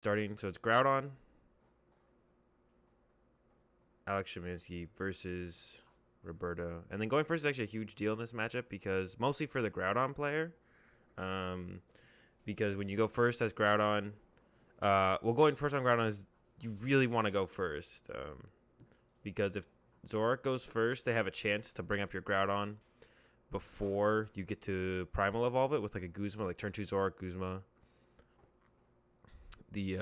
starting. So it's Groudon, Alex Shiminsky versus Roberto. And then going first is actually a huge deal in this matchup because mostly for the Groudon player. Because when you go first as Groudon, well, going first on Groudon is you really want to go first. Because if Zoroark goes first, they have a chance to bring up your Groudon before you get to Primal Evolve it with like a Guzma, like turn 2 Zoroark, Guzma. The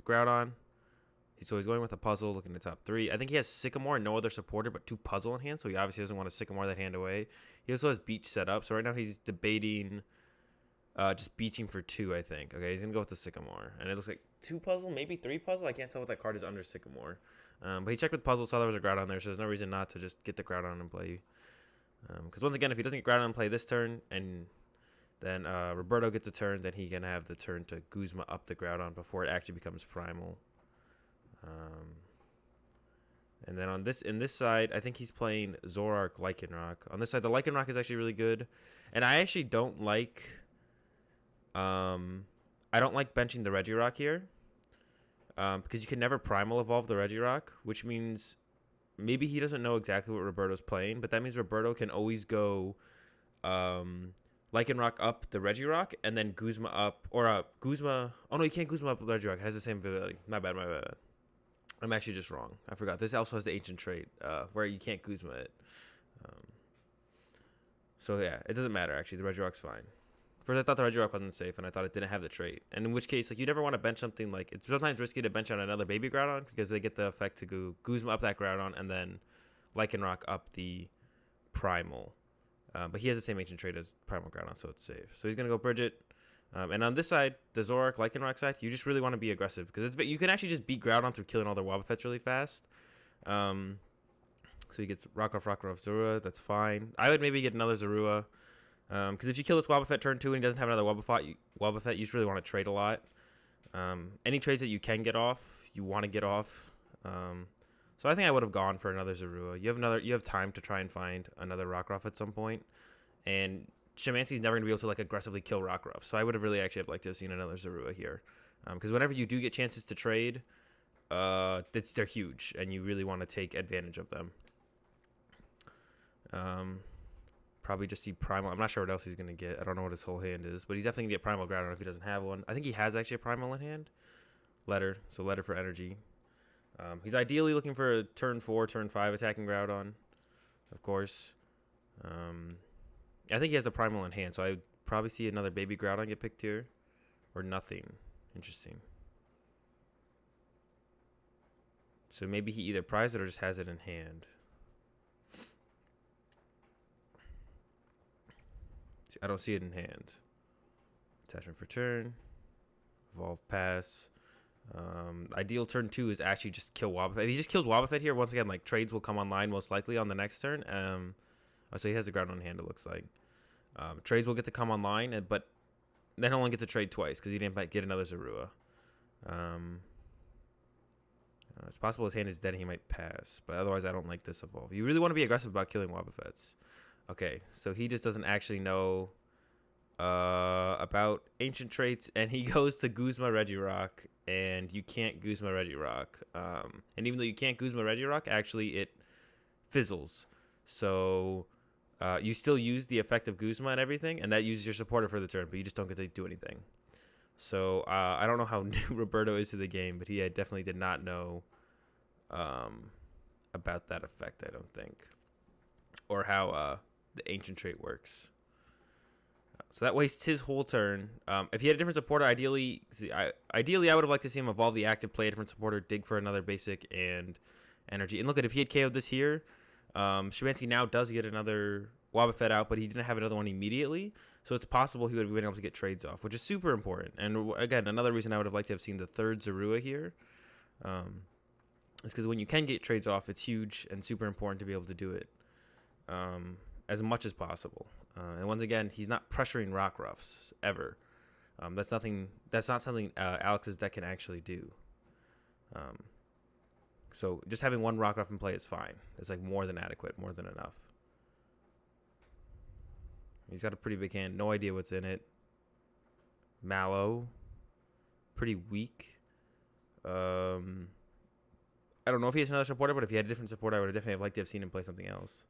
Groudon. So he's going with a puzzle, looking at top 3. I think he has Sycamore and no other supporter, but 2 puzzle in hand, so he obviously doesn't want to Sycamore that hand away. He also has Beach set up, so right now he's debating just beaching for 2, I think. Okay, he's going to go with the Sycamore. And it looks like 2 puzzle, maybe 3 puzzle. I can't tell what that card is under Sycamore. But he checked with puzzle, saw there was a Groudon there, so there's no reason not to just get the Groudon and play. Because once again, if he doesn't get Groudon and play this turn, and then Roberto gets a turn, then he can have the turn to Guzma up the Groudon before it actually becomes Primal. And then on in this side, I think he's playing Zoroark, Lycanroc. On this side, the Lycanroc is actually really good, and I actually don't like. I don't like benching the Regirock here, because you can never Primal Evolve the Regirock, which means maybe he doesn't know exactly what Roberto's playing, but that means Roberto can always go, Lycanroc up the Regirock and then Guzma up, or Guzma. Oh no, you can't Guzma up the Regirock. It has the same ability. My bad. I'm actually just wrong. I forgot. This also has the ancient trait where you can't Guzma it. So yeah, it doesn't matter actually. The Regirock's fine. First I thought the Regirock wasn't safe, and I thought it didn't have the trait. And in which case, like, you never want to bench something like, it's sometimes risky to bench on another baby Groudon because they get the effect to go Guzma up that Groudon and then Lycanroc up the Primal. But he has the same ancient trait as Primal Groudon, so it's safe. So he's gonna go Bridget. And on this side, the Zoroark, Lycanroc side, you just really want to be aggressive because you can actually just beat Groudon through killing all their Wobbuffets really fast. So he gets LycanrocZoroark. That's fine. I would maybe get another Zorua. Because if you kill this Wobbuffet turn 2 and he doesn't have another Wobbuffet, you just really want to trade a lot. Any trades that you can get off, you want to get off. So I think I would have gone for another Zorua. You have time to try and find another Rockruff at some point. And Shamancy's never going to be able to like aggressively kill Rockruff. So I would have really actually liked to have seen another Zorua here. Because whenever you do get chances to trade, they're huge. And you really want to take advantage of them. Probably just see Primal. I'm not sure what else he's going to get. I don't know what his whole hand is. But he definitely can get Primal Groudon if he doesn't have one. I think he has actually a Primal in hand. Letter. So Letter for energy. He's ideally looking for a turn 4, turn 5 attacking Groudon. Of course. I think he has a Primal in hand. So I would probably see another baby Groudon get picked here. Or nothing. Interesting. So maybe he either prizes it or just has it in hand. I don't see it in hand. Attachment for turn. Evolve pass. Ideal turn 2 is actually just kill Wobbuffet. If he just kills Wobbuffet here, once again, like, trades will come online most likely on the next turn. So he has the Groudon in hand, it looks like. Trades will get to come online, but then he'll only get to trade twice because he didn't get another Zorua. It's possible his hand is dead and he might pass, but otherwise I don't like this evolve. You really want to be aggressive about killing Wobbuffets. Okay, so he just doesn't actually know about ancient traits, and he goes to Guzma Regirock, and you can't Guzma Regirock. And even though you can't Guzma Regirock, actually it fizzles. So you still use the effect of Guzma and everything, and that uses your supporter for the turn, but you just don't get to do anything. So I don't know how new Roberto is to the game, but he definitely did not know about that effect, I don't think. Or how the ancient trait works. So that wastes his whole turn. If he had a different supporter, ideally I would have liked to see him evolve the active, play a different supporter, dig for another basic and energy. And look at, if he had KO'd this here, Shamancy now does get another Wobbuffet out, but he didn't have another one immediately. So it's possible he would have been able to get trades off, which is super important. And again, another reason I would have liked to have seen the third Zorua here is because when you can get trades off, it's huge and super important to be able to do it as much as possible. And once again, he's not pressuring Rockruffs ever. That's not something Alex's deck can actually do. So just having one Rockruff in play is fine. It's like more than adequate, more than enough. He's got a pretty big hand. No idea what's in it. Mallow. pretty weak. I don't know if he has another supporter, but if he had a different supporter, I would have definitely liked to have seen him play something else.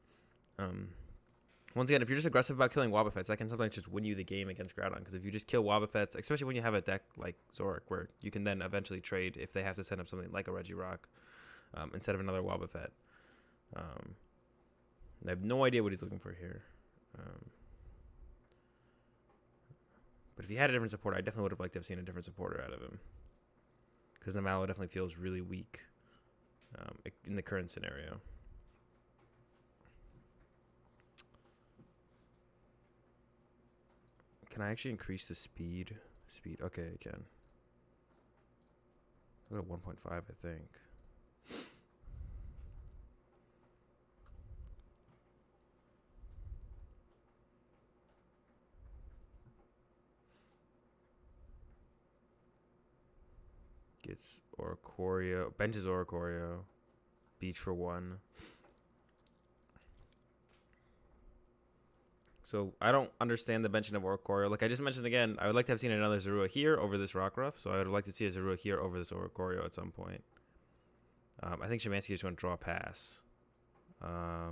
Once again, if you're just aggressive about killing Wobbuffets, that can sometimes just win you the game against Groudon. Because if you just kill Wobbuffets, especially when you have a deck like Zoroark, where you can then eventually trade if they have to set up something like a Regirock instead of another Wobbuffet. I have no idea what he's looking for here. But if he had a different supporter, I definitely would have liked to have seen a different supporter out of him. Because the Mallow definitely feels really weak in the current scenario. Can I actually increase the speed? Okay, I can. Go to 1.5, I think. Gets Oricorio, benches Oricorio, Beach for 1. So I don't understand the benching of Oricorio. Like I just mentioned again, I would like to have seen another Zorua here over this Rockruff. So I would like to see a Zorua here over this Oricorio at some point. I think Shemansky is going to draw pass. Yeah,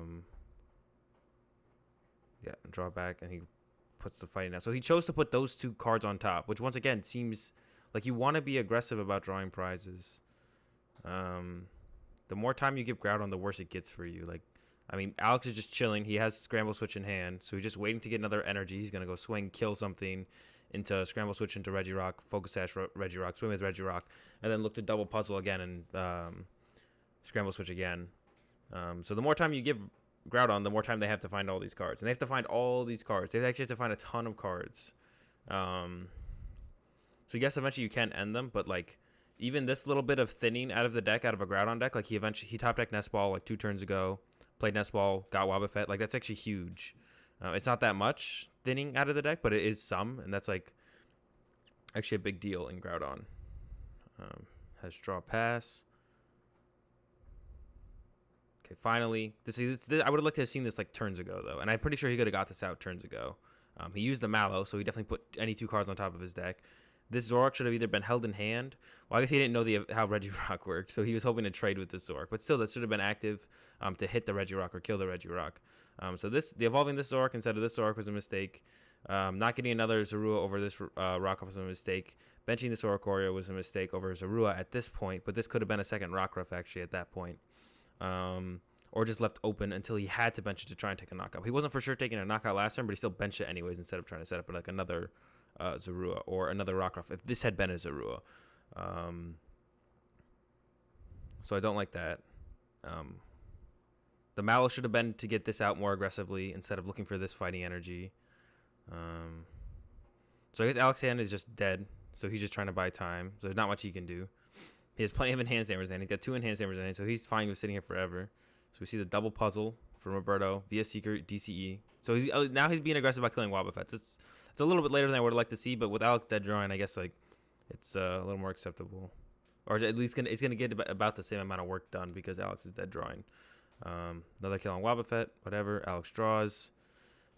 draw back, and he puts the fighting down. So he chose to put those 2 cards on top, which once again seems like you want to be aggressive about drawing prizes. The more time you give Groudon, the worse it gets for you. Like, I mean, Alex is just chilling. He has Scramble Switch in hand, so he's just waiting to get another energy. He's going to go swing, kill something into Scramble Switch into Regirock, Focus Sash Regirock, swing with Regirock, and then look to double puzzle again and Scramble Switch again. So the more time you give Groudon, the more time they have to find all these cards. And they have to find all these cards. They actually have to find a ton of cards. So yes, eventually you can end them, but like even this little bit of thinning out of the deck, out of a Groudon deck, like he top decked Nest Ball like 2 turns ago, played Nest Ball, got Wobbuffet, like that's actually huge. It's not that much thinning out of the deck, but it is some, and that's like actually a big deal in Groudon. Has draw pass. Okay, finally, I would have liked to have seen this like turns ago though, and I'm pretty sure he could have got this out turns ago. He used the Mallow, so he definitely put any 2 cards on top of his deck. This Zoroark should have either been held in hand. Well, I guess he didn't know how Regirock worked, so he was hoping to trade with this Zoroark. But still, that should have been active to hit the Regirock or kill the Regirock. So the evolving this Zoroark instead of this Zoroark was a mistake. Not getting another Zorua over this Rockruff was a mistake. Benching this Oricorio was a mistake over Zorua at this point, but this could have been a second Rockruff actually at that point. Or just left open until he had to bench it to try and take a knockout. He wasn't for sure taking a knockout last turn, but he still benched it anyways instead of trying to set up like another Zorua or another Rockruff if this had been a Zorua. So I don't like that. The Mallow should have been to get this out more aggressively instead of looking for this fighting energy. So I guess Alex's hand is just dead, so he's just trying to buy time. So there's not much he can do. He has plenty of Enhanced Hammers in. He's got 2 Enhanced Hammers in it, so he's fine with sitting here forever. So we see the double puzzle from Roberto via Secret DCE. So now he's being aggressive about killing Wobbuffets. It's a little bit later than I would have liked to see, but with Alex dead drawing, I guess like it's a little more acceptable, or at least it's gonna get about the same amount of work done because Alex is dead drawing. Another kill on Wobbuffet, whatever. Alex draws.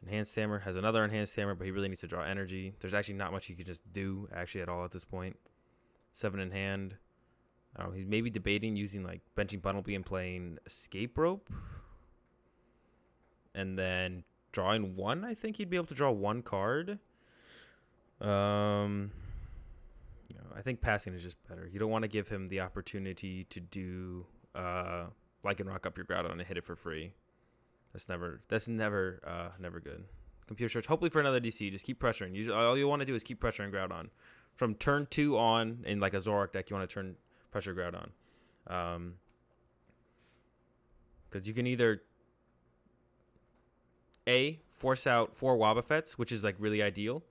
Enhanced Hammer has another Enhanced Hammer, but he really needs to draw energy. There's actually not much he could just do actually at all at this point. 7 in hand. He's maybe debating using like benching Bunnelby and playing Escape Rope, and then drawing 1. I think he'd be able to draw 1 card. I think passing is just better. You don't want to give him the opportunity to do Lycanroc up your Groudon and hit it for free. That's never good. Computer search. Hopefully for another DC. Just keep pressuring. All you want to do is keep pressuring Groudon. From turn 2 on in like a Zoroark deck, you want to turn pressure Groudon. Because you can either A, force out 4 Wobbuffets, which is like really ideal.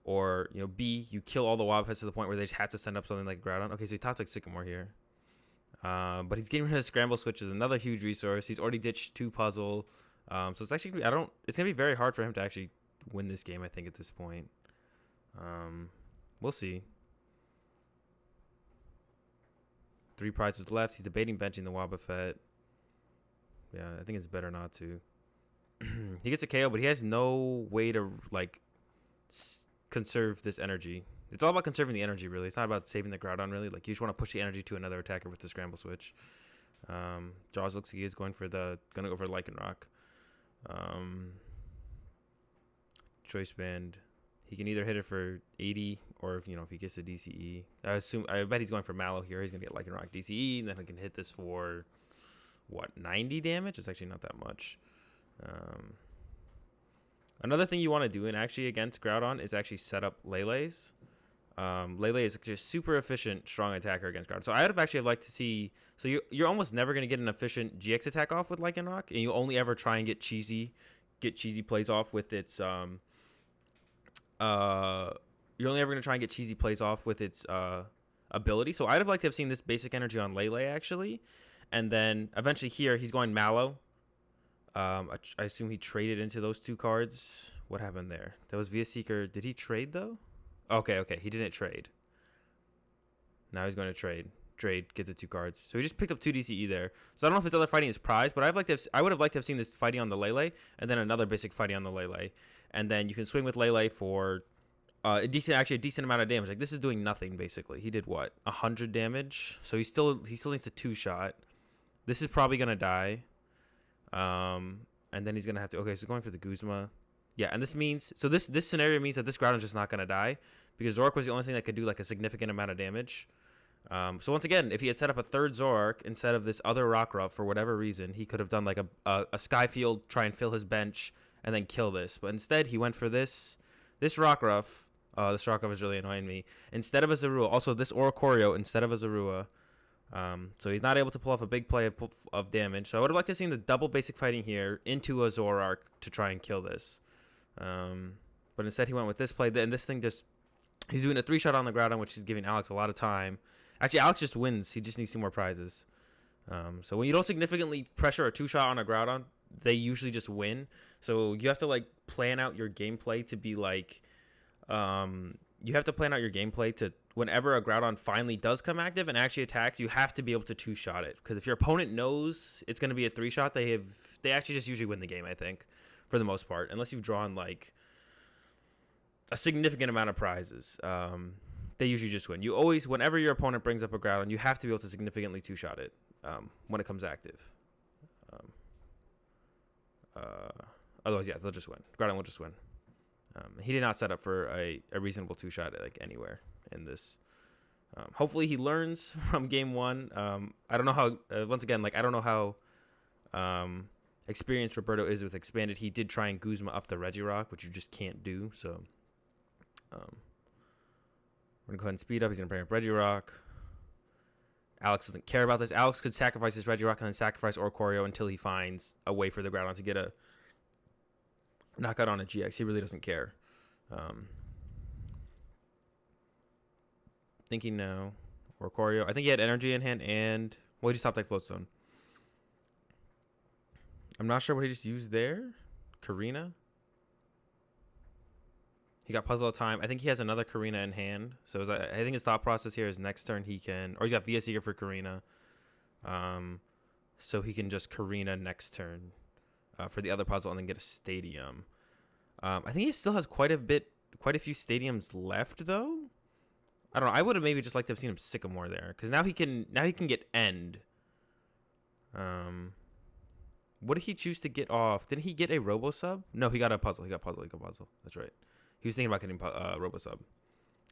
Or, B, you kill all the Wobbuffets to the point where they just have to send up something like Groudon. Okay, so he topped like Sycamore here. But he's getting rid of Scramble Switch, is another huge resource. He's already ditched 2 puzzle. So it's actually, it's going to be very hard for him to actually win this game, I think, at this point. We'll see. 3 prizes left. He's debating benching the Wobbuffet. Yeah, I think it's better not to. He gets a KO, but he has no way to, like, conserve this energy. It's all about conserving the energy, really. It's not about saving the Groudon, really. Like, you just want to push the energy to another attacker with the Scramble Switch. Jaws looks like he's going for Lycanroc. Choice Band. He can either hit it for 80 or if he gets a DCE. I bet he's going for Mallow here. He's gonna get Lycanroc DCE, and then he can hit this for what, 90 damage? It's actually not that much. Another thing you want to do actually against Groudon is actually set up Lele's. Lele is just super efficient, strong attacker against Groudon. So I would have actually liked to see. So you're almost never going to get an efficient GX attack off with Lycanroc, and you only ever try and get cheesy plays off with its you're only ever going to try and get cheesy plays off with its ability. So I'd have liked to have seen this basic energy on Lele actually, and then eventually here he's going Mallow. I assume he traded into those two cards. What happened there? That was Via Seeker. Did he trade though? Okay, he didn't trade. Now he's going to trade, get the two cards. So he just picked up 2 DCE there. So I don't know if his other fighting is prized, but I would have liked to have seen this fighting on the Lele, and then another basic fighting on the Lele, and then you can swing with Lele for a decent amount of damage. Like, this is doing nothing basically. He did what, 100 damage? So he still needs to 2-shot. This is probably gonna die. And then he's gonna have to. Okay, so going for the Guzma. Yeah, and this means this scenario means that this Groudon is just not gonna die, because Zoroark was the only thing that could do like a significant amount of damage. So once again, if he had set up a third Zoroark instead of this other Rockruff for whatever reason, he could have done like a Skyfield, try and fill his bench, and then kill this. But instead, he went for this Rockruff. This Rockruff is really annoying me. Instead of a Zorua, also this Oricorio instead of a Zorua. So he's not able to pull off a big play of damage. So I would have liked to have seen the double basic fighting here into a Zoroark to try and kill this. But instead he went with this play, and this thing he's doing a 3-shot on the Groudon, which is giving Alex a lot of time. Actually, Alex just wins. He just needs 2 more prizes. So when you don't significantly pressure a 2-shot on a Groudon, they usually just win. So you have to like plan out your gameplay to be like, you have to plan out your gameplay to whenever a Groudon finally does come active and actually attacks, you have to be able to 2-shot it. Because if your opponent knows it's going to be a 3-shot, they actually just usually win the game, I think, for the most part, unless you've drawn like a significant amount of prizes. They usually just win. You always, whenever your opponent brings up a Groudon, you have to be able to significantly 2-shot it when it comes active. Otherwise, yeah, they'll just win. Groudon will just win. He did not set up for a reasonable 2-shot like anywhere in this. Hopefully he learns from game 1. I don't know how, once again, like I don't know how experienced Roberto is with expanded. He did try and Guzma up the Regirock, which you just can't do. So we're going to go ahead and speed up. He's going to bring up Regirock. Alex doesn't care about this. Alex could sacrifice his Regirock and then sacrifice Oricorio until he finds a way for the Groudon to get a knockout on a GX. He really doesn't care. Thinking now. Oricorio. I think he had energy in hand and... Well, he just top deck Float Stone. I'm not sure what he just used there. Karina. He got Puzzle of Time. I think he has another Karina in hand. So I think his thought process here is next turn he can... Or he's got Via Seeker for Karina. So he can just Karina next turn for the other puzzle and then get a Stadium. I think he still has quite a few Stadiums left, though. I don't know. I would have maybe just liked to have seen him Sycamore there. Because now he can get End. What did he choose to get off? Didn't he get a Robo Sub? No, he got a puzzle. He got puzzle. That's right. He was thinking about getting Robo Sub.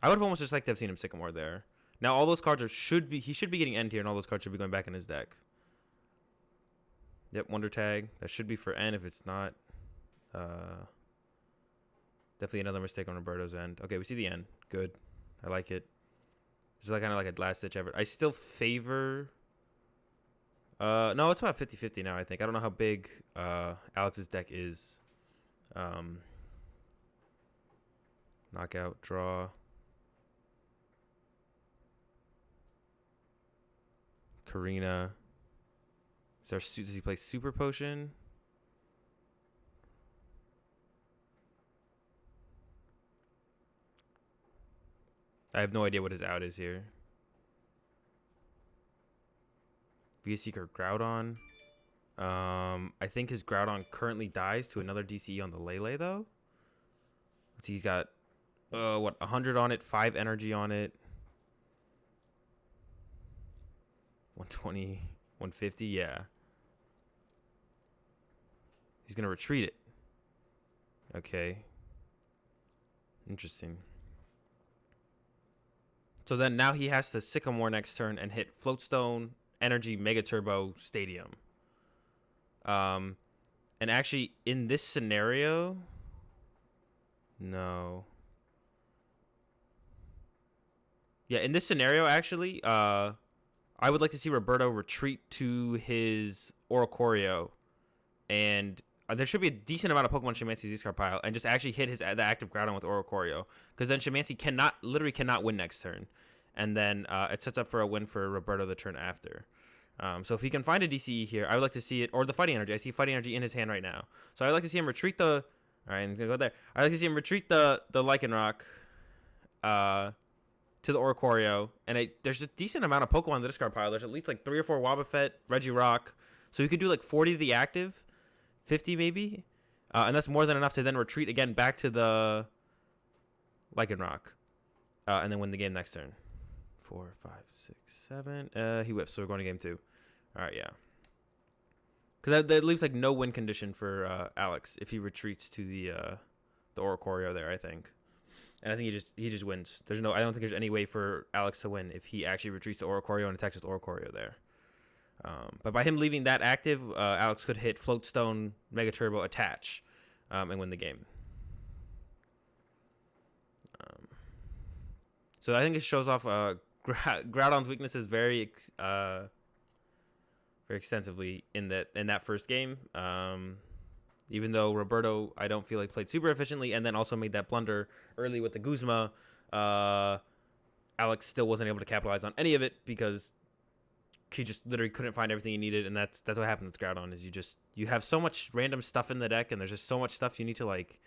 I would have almost just liked to have seen him Sycamore there. Now all those cards he should be getting End here, and all those cards should be going back in his deck. Yep, Wonder Tag. That should be for N if it's not. Definitely another mistake on Roberto's end. Okay, we see the N. Good. I like it. This is like kind of like a last-ditch effort. I still favor... no, it's about 50-50 now, I think. I don't know how big Alex's deck is. Knockout, draw. Karina. Does he play Super Potion? I have no idea what his out is here. Via Seeker Groudon. I think his Groudon currently dies to another DCE on the Lele, though. Let's see, he's got what, 100 on it, 5 energy on it, 120, 150. Yeah, he's gonna retreat it. Okay, interesting. So then now he has to Sycamore next turn and hit Floatstone, Energy, Mega Turbo, Stadium. And actually, in this scenario, no. Yeah, in this scenario, actually, I would like to see Roberto retreat to his Oricorio, and there should be a decent amount of Pokemon Shamancy's discard pile, and just actually hit the active Groudon with Oricorio, because then Shamancy literally cannot win next turn, and then it sets up for a win for Roberto the turn after. So if he can find a DCE here, I would like to see it, or the Fighting Energy. I see Fighting Energy in his hand right now, so I'd like to see him retreat the. All right, he's gonna go there. I'd like to see him retreat the Lycanroc, to the Oricorio, and there's a decent amount of Pokemon in the discard pile. There's at least like 3 or 4 Wobbuffet, Regirock, so you could do like 40 to the active, 50 maybe, and that's more than enough to then retreat again back to the Lycanroc, and then win the game next turn. 4, 5, 6, 7. He whiffs, so we're going to game 2. All right, yeah. Because that leaves like no win condition for Alex if he retreats to the Oricorio there, I think. And I think he just wins. I don't think there's any way for Alex to win if he actually retreats to Oricorio and attacks with Oricorio there. But by him leaving that active, Alex could hit Floatstone, Mega Turbo, attach, and win the game. So I think it shows off Groudon's weaknesses very extensively in that first game. Even though Roberto, I don't feel like played super efficiently, and then also made that blunder early with the Guzma, Alex still wasn't able to capitalize on any of it because he just literally couldn't find everything he needed, and that's what happens with Groudon is you have so much random stuff in the deck, and there's just so much stuff you need to like,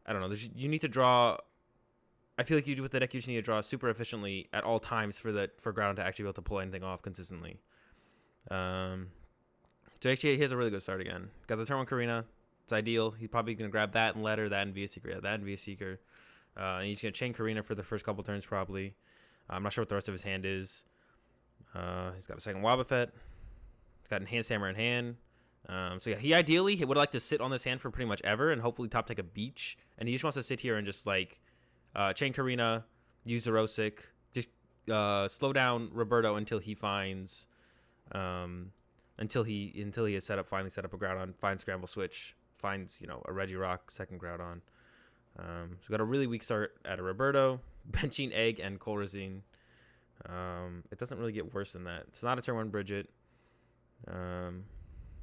I don't know, you need to draw. I feel like with the deck you just need to draw super efficiently at all times for Groudon to actually be able to pull anything off consistently. So actually he has a really good start again. Got the turn 1 Karina. It's ideal. He's probably going to grab that and Letter, that and Via Seeker. Yeah, that and Via Seeker. And he's going to chain Karina for the first couple turns probably. I'm not sure what the rest of his hand is. He's got a second Wobbuffet. He's got Enhanced Hammer in hand. So yeah, he ideally would like to sit on this hand for pretty much ever and hopefully top take a Beach. And he just wants to sit here and just like chain Karina, use Zoroark, just slow down Roberto until he finds... until he has finally set up a Groudon, finds Scramble Switch, finds a Regirock, second Groudon. So we got a really weak start at a Roberto, benching Egg and Colressine. It doesn't really get worse than that. It's not a turn 1 Bridget, but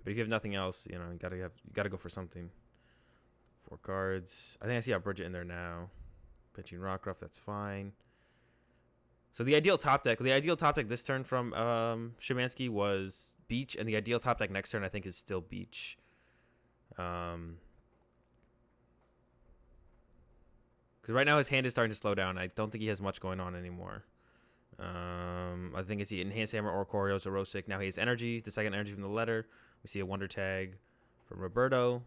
if you have nothing else, you gotta go for something. 4 cards. I think I see a Bridget in there now. Benching Rockruff, that's fine. So the ideal top deck this turn from Szymanski was Beach, and the ideal top deck next turn I think is still Beach. Because right now his hand is starting to slow down. I don't think he has much going on anymore. I think it's the Enhanced Hammer, Oricorio, Zoroark. Now he has Energy, the second Energy from the Letter. We see a Wonder Tag from Roberto.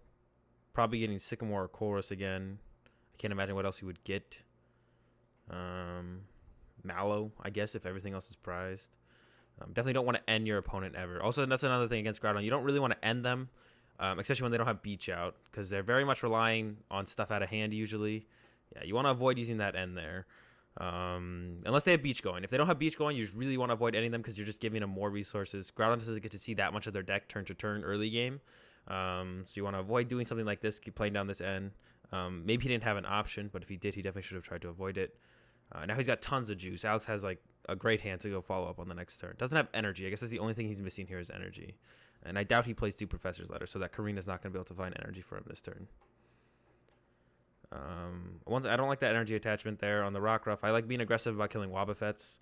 Probably getting Sycamore or Chorus again. I can't imagine what else he would get. Mallow, I guess, if everything else is prized. Definitely don't want to end your opponent ever. Also, that's another thing against Groudon. You don't really want to end them, especially when they don't have Beach out, because they're very much relying on stuff out of hand usually. Yeah, you want to avoid using that end there. Unless they have Beach going. If they don't have Beach going, you just really want to avoid ending them because you're just giving them more resources. Groudon doesn't get to see that much of their deck turn to turn early game. So you want to avoid doing something like this, keep playing down this end. Maybe he didn't have an option, but if he did, he definitely should have tried to avoid it. Now he's got tons of juice. Alex has like a great hand to go follow up on the next turn. Doesn't have Energy. I guess that's the only thing he's missing here is Energy. And I doubt he plays 2 Professor's Letter, so that Karina's not going to be able to find Energy for him this turn. I don't like that Energy attachment there on the Rockruff. I like being aggressive about killing Wobbuffets.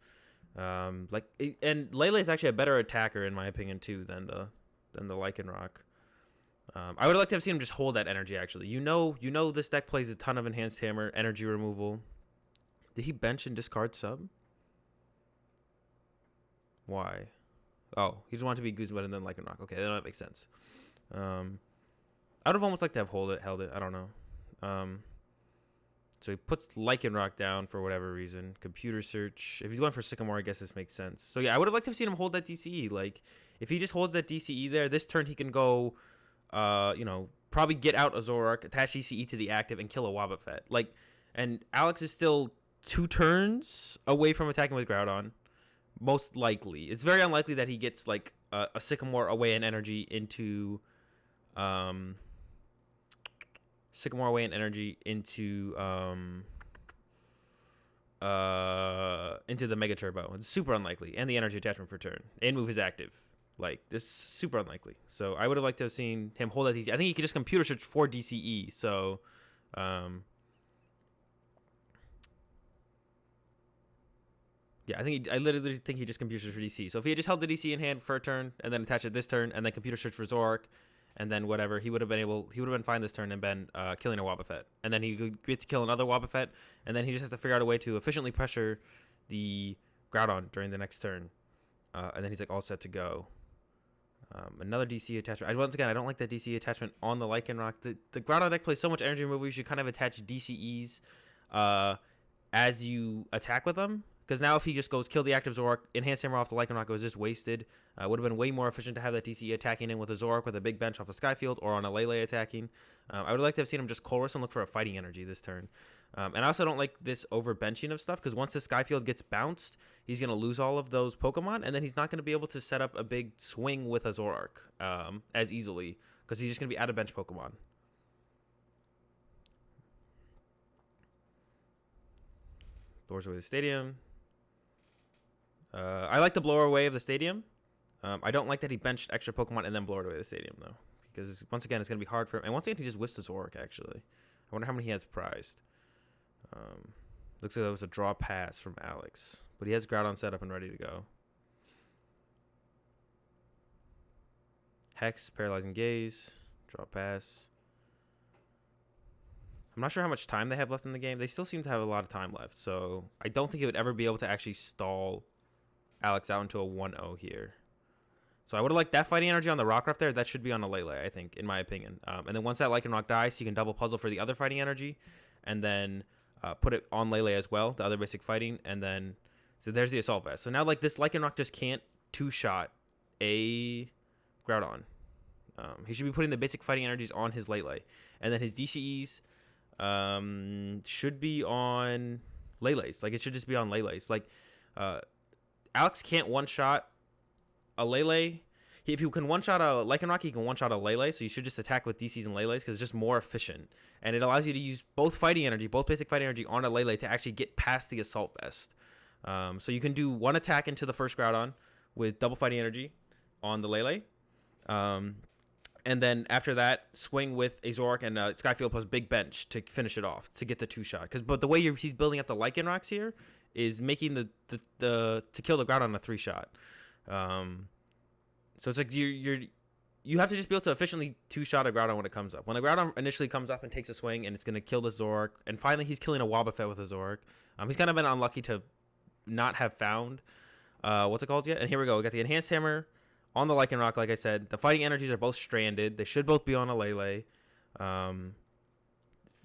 And Lele is actually a better attacker in my opinion too than the Lycanroc. I would like to have seen him just hold that Energy actually. You know this deck plays a ton of Enhanced Hammer, Energy removal. Did he bench and discard Sub? Why? Oh, he just wanted to be Guzman and then Lycanroc. Okay, that makes sense. I would have almost liked to have held it. I don't know. So he puts Lycanroc down for whatever reason. Computer search. If he's going for Sycamore, I guess this makes sense. So yeah, I would have liked to have seen him hold that DCE. Like, if he just holds that DCE there, this turn he can go, you know, probably get out a Zoroark, attach DCE to the active, and kill a Wobbuffet. Like, and Alex is still 2 turns away from attacking with Groudon. Most likely. It's very unlikely that he gets, like, a Sycamore away in energy into... Sycamore away in energy into the Mega Turbo. It's super unlikely. And the energy attachment for turn. And move is active. Like, this is super unlikely. So I would have liked to have seen him hold that DCE. I think he could just computer search for DCE. So, yeah, I literally think he just computer search for DC. So if he had just held the DC in hand for a turn, and then attached it this turn, and then computer search for Zoroark, and then whatever, he would have been fine this turn and been killing a Wobbuffet. And then he could get to kill another Wobbuffet, and then he just has to figure out a way to efficiently pressure the Groudon during the next turn. And then he's like all set to go. Another DC attachment. Once again, I don't like that DC attachment on the Lycanroc. The Groudon deck plays so much energy removal, you should kind of attach DCEs as you attack with them. Because now if he just goes kill the active Zoroark, Enhanced Hammer off the Lycanroc was just wasted. Would have been way more efficient to have that DCE attacking in with a Zoroark with a big bench off a Skyfield or on a Lele attacking. I would like to have seen him just Chorus and look for a fighting energy this turn. And I also don't like this over benching of stuff, because once the Skyfield gets bounced, he's going to lose all of those Pokemon, and then he's not going to be able to set up a big swing with a Zoroark as easily, because he's just going to be out of bench Pokemon. Blows away the stadium. I like the blower away of the stadium. I don't like that he benched extra Pokemon and then blowered away the stadium, though, because once again, it's going to be hard for him. And once again, he just whiffs the Zoroark, actually. I wonder how many he has prized. Looks like that was a draw pass from Alex, but he has Groudon set up and ready to go. Hex, Paralyzing Gaze, draw pass. I'm not sure how much time they have left in the game. They still seem to have a lot of time left, so I don't think he would ever be able to actually stall Alex out into a 1-0 here. So I would have liked that fighting energy on the Rockruff there. That should be on a Lele, I think, in my opinion. And then once that Lycanroc dies, you can double puzzle for the other fighting energy, and then put it on Lele as well, the other basic fighting, and then so there's the Assault Vest. So now like this Lycanroc just can't two-shot a Groudon. He should be putting the basic fighting energies on his Lele, and then his DCEs should be on Lele's. Like, it should just be on Lele's. Like, Alex can't one-shot a Lele. If you can one-shot a Lycanroc, he can one-shot a Lele, so you should just attack with DCs and Lele's, because it's just more efficient. And it allows you to use both fighting energy, both basic fighting energy on a Lele to actually get past the Assault Vest. So you can do one attack into the first Groudon with double fighting energy on the Lele. And then after that, swing with a Zoroark and Skyfield plus Big Bench to finish it off, to get the two-shot. But the way he's building up the Lycanrocs here is making the to kill the Groudon on a 3-shot. So it's like you have to just be able to efficiently two-shot a Groudon when it comes up. When a Groudon initially comes up and takes a swing and it's going to kill the Zoroark, and finally he's killing a Wobbuffet with a Zoroark. He's kind of been unlucky to not have found what's it called yet. And here we go. We got the Enhanced Hammer on the Lycanroc, like I said. The fighting energies are both stranded. They should both be on a Lele.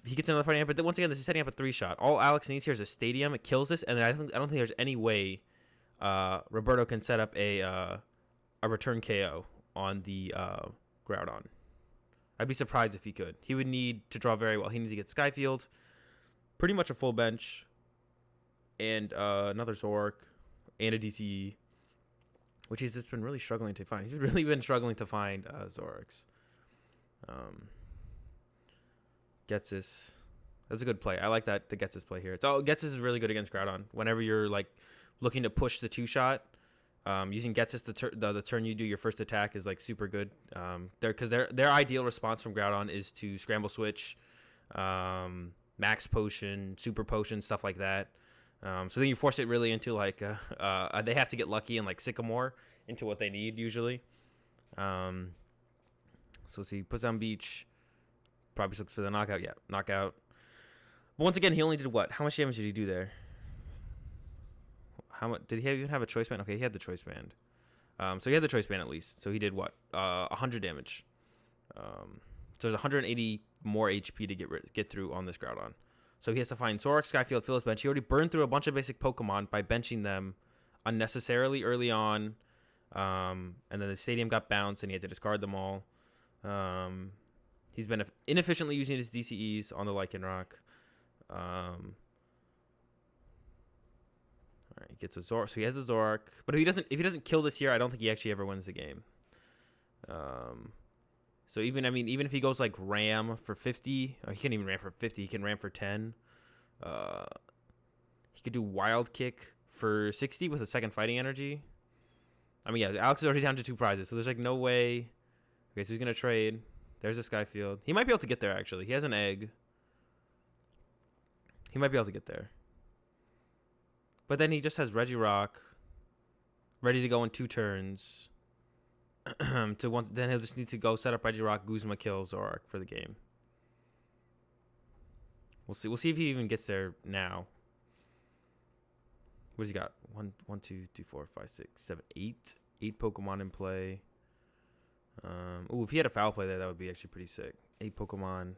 He gets another fighting, but once again, this is setting up a 3-shot. All Alex needs here is a Stadium. It kills this, and then I don't think there's any way Roberto can set up a return KO on the Groudon. I'd be surprised if he could. He would need to draw very well. He needs to get Skyfield, pretty much a full bench, and another Zoroark, and a DCE, which he's just been really struggling to find. He's really been struggling to find Zoroarks. Getsis. That's a good play. I like that, the Getsis play here. Getsis is really good against Groudon. Whenever you're like looking to push the 2-shot, using Getsis the turn you do your first attack is like super good. Because their ideal response from Groudon is to Scramble Switch, Max Potion, Super Potion, stuff like that. So then you force it really into like they have to get lucky and like Sycamore into what they need usually. So let's see, puts down Beach, probably looks for the knockout. Yeah, knockout. But once again, he only did what? How much damage did he do there? How much did he even have a choice band? Okay, he had the choice band. So he had the choice band at least. So he did what? 100 damage. So there's 180 more HP to get through on this Groudon. So he has to find Zoroark, Skyfield, fill his bench. He already burned through a bunch of basic Pokemon by benching them unnecessarily early on. And then the stadium got bounced and he had to discard them all. He's been inefficiently using his DCEs on the Lycanroc. All right, he gets a Zoroark. So he has a Zoroark. But if he doesn't kill this here, I don't think he actually ever wins the game. So even if he goes like Ram for 50, he can't even Ram for 50. He can Ram for 10. He could do Wild Kick for 60 with a second Fighting Energy. I mean, yeah, Alex is already down to 2 prizes, so there's like no way. Okay, so he's gonna trade. There's a Skyfield. He might be able to get there actually. He has an egg. He might be able to get there. But then he just has Regirock ready to go in 2 turns. Then he'll just need to go set up Regirock, Guzma, kill Zoroark for the game. We'll see. We'll see if he even gets there now. What does he got? 1, 2, 3, 4, 5, 6, 7, 8. 8 Pokemon in play. Ooh, if he had a foul play there, that would be actually pretty sick. 8 Pokemon.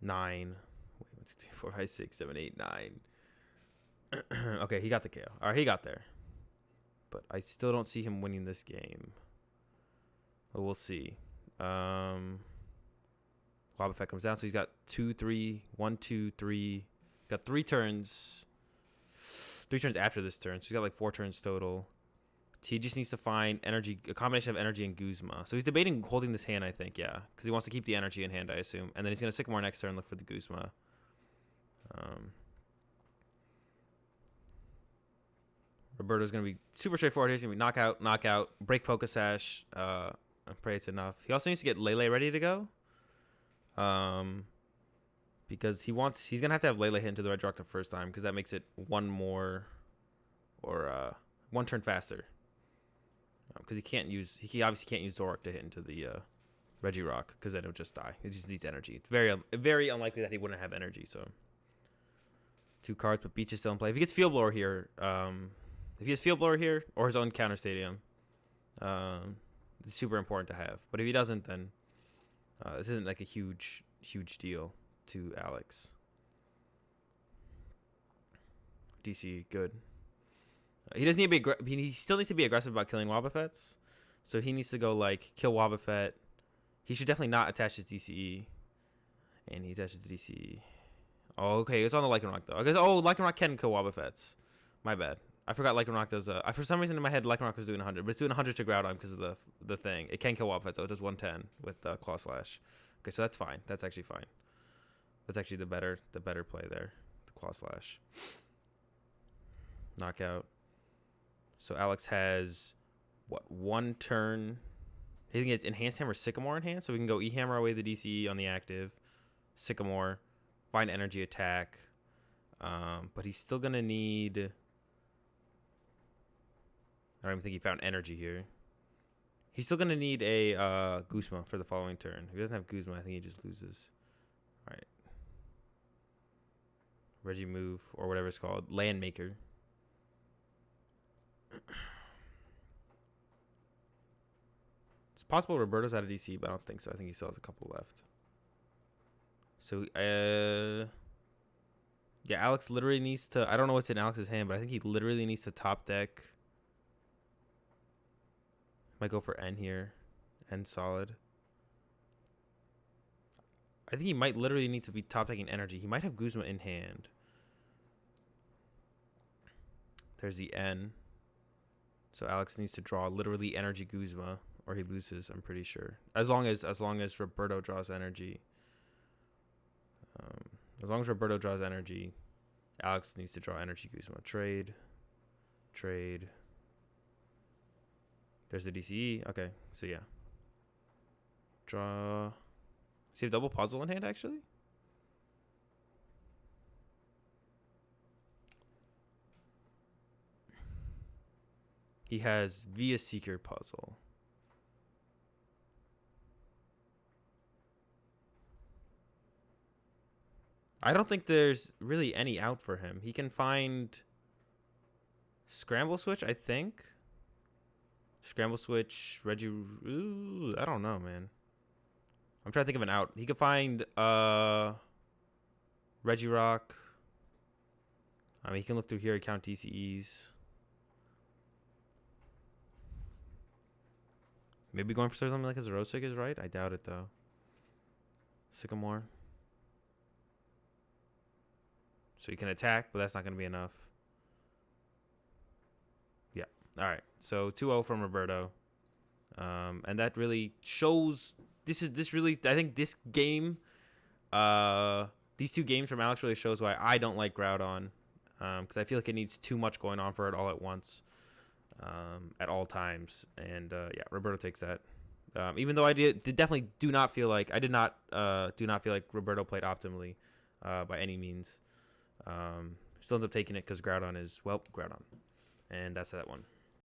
9. Wait, 1, 2, 3, 4, 5, 6, 7, 8, 9. Okay, he got the KO. All right, he got there. But I still don't see him winning this game. But we'll see. Wobbuffet comes down, so he's got 2, 3, 1, 2, 3. Got 3 turns. 3 turns after this turn, so he's got like 4 turns total. He just needs to find energy, a combination of energy and Guzma. So he's debating holding this hand, I think, yeah, because he wants to keep the energy in hand, I assume. And then he's gonna Sycamore next turn, look for the Guzma. Roberto's going to be super straightforward. He's going to be knockout, knockout, break Focus Sash. I pray it's enough. He also needs to get Lele ready to go. Because he's going to have Lele hit into the Regirock the first time, because that makes it 1 more, or 1 turn faster. Because he obviously can't use Zoroark to hit into the Regirock, because then it'll just die. It just needs energy. It's very unlikely that he wouldn't have energy, so. 2 cards, but Beach is still in play. If he gets Field Blower here, if he has Field Blower here or his own counter stadium, it's super important to have. But if he doesn't, then this isn't like a huge deal to Alex. DC, good. He doesn't need to be he still needs to be aggressive about killing Wobbuffets. So he needs to go like kill Wobbuffet. He should definitely not attach his DCE. And he attaches the DCE. Oh, okay. It's on the Lycanroc though. Lycanroc can kill Wobbuffets. My bad. I forgot Lycanroc does. For some reason in my head, Lycanroc was doing 100, but it's doing 100 to Groudon because of the thing. It can kill Wobbuffet, so it does 110 with Claw Slash. Okay, so that's fine. That's actually fine. That's actually the better play there. The Claw Slash. Knockout. So Alex has what, 1 turn? He gets Enhanced Hammer, Sycamore in hand, so we can go E-Hammer away the DCE on the active. Sycamore, find energy attack. But he's still gonna need. I don't even think he found energy here. He's still going to need a Guzma for the following turn. If he doesn't have Guzma, I think he just loses. All right. Reggie move, or whatever it's called. Land Maker. It's possible Roberto's out of DC, but I don't think so. I think he still has a couple left. So, yeah, Alex literally needs to. I don't know what's in Alex's hand, but I think he literally needs to top deck. Might go for N here. N solid. I think he might literally need to be top decking energy. He might have Guzma in hand. There's the N. So Alex needs to draw literally energy Guzma, or he loses, I'm pretty sure. As long as Roberto draws energy. As long as Roberto draws energy, Alex needs to draw energy Guzma. Trade. There's the DCE. Okay, so yeah. Draw. Does he have double puzzle in hand, actually? He has Via Seeker puzzle. I don't think there's really any out for him. He can find Scramble Switch, I think. Scramble Switch, Reggie. Ooh, I don't know, man. I'm trying to think of an out. He could find Regirock. I mean, he can look through here, count DCEs. Maybe going for something like a Xerosic is right. I doubt it, though. Sycamore. So you can attack, but that's not going to be enough. Yeah. All right. So 2-0 from Roberto. And that really shows... This really... I think this game... these two games from Alex really shows why I don't like Groudon. Because I feel like it needs too much going on for it all at once. At all times. And yeah, Roberto takes that. Even though I definitely do not feel like... I did not do not feel like Roberto played optimally by any means. Still ends up taking it because Groudon is... Well, Groudon. And that's that one.